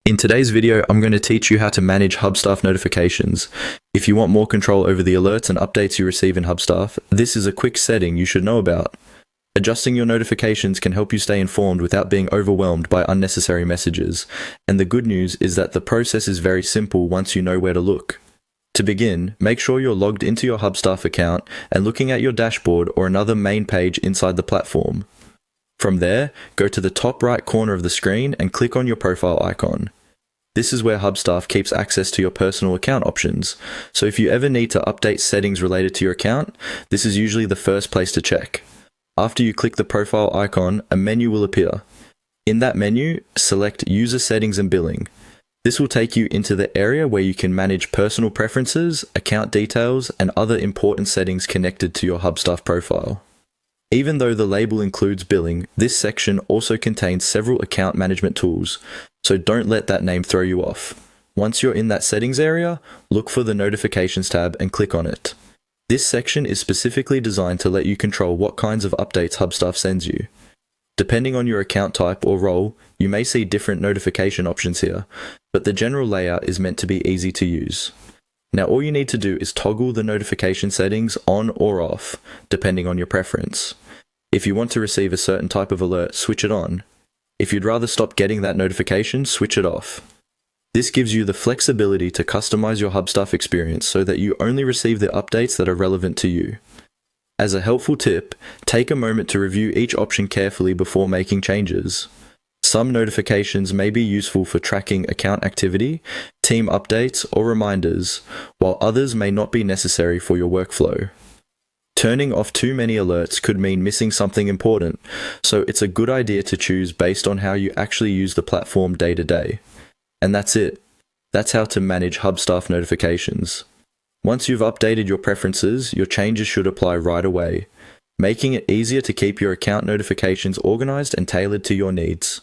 In today's video, I'm going to teach you how to manage Hubstaff notifications. If you want more control over the alerts and updates you receive in Hubstaff, this is a quick setting you should know about. Adjusting your notifications can help you stay informed without being overwhelmed by unnecessary messages, and the good news is that the process is very simple once you know where to look. To begin, make sure you're logged into your Hubstaff account and looking at your dashboard or another main page inside the platform. From there, go to the top right corner of the screen and click on your profile icon. This is where Hubstaff keeps access to your personal account options, so if you ever need to update settings related to your account, this is usually the first place to check. After you click the profile icon, a menu will appear. In that menu, select User Settings and Billing. This will take you into the area where you can manage personal preferences, account details, and other important settings connected to your Hubstaff profile. Even though the label includes billing, this section also contains several account management tools, so don't let that name throw you off. Once you're in that settings area, look for the Notifications tab and click on it. This section is specifically designed to let you control what kinds of updates Hubstaff sends you. Depending on your account type or role, you may see different notification options here, but the general layout is meant to be easy to use. Now all you need to do is toggle the notification settings on or off, depending on your preference. If you want to receive a certain type of alert, switch it on. If you'd rather stop getting that notification, switch it off. This gives you the flexibility to customize your Hubstaff experience so that you only receive the updates that are relevant to you. As a helpful tip, take a moment to review each option carefully before making changes. Some notifications may be useful for tracking account activity, team updates, or reminders, while others may not be necessary for your workflow. Turning off too many alerts could mean missing something important, so it's a good idea to choose based on how you actually use the platform day to day. And that's it. That's how to manage Hubstaff notifications. Once you've updated your preferences, your changes should apply right away, making it easier to keep your account notifications organized and tailored to your needs.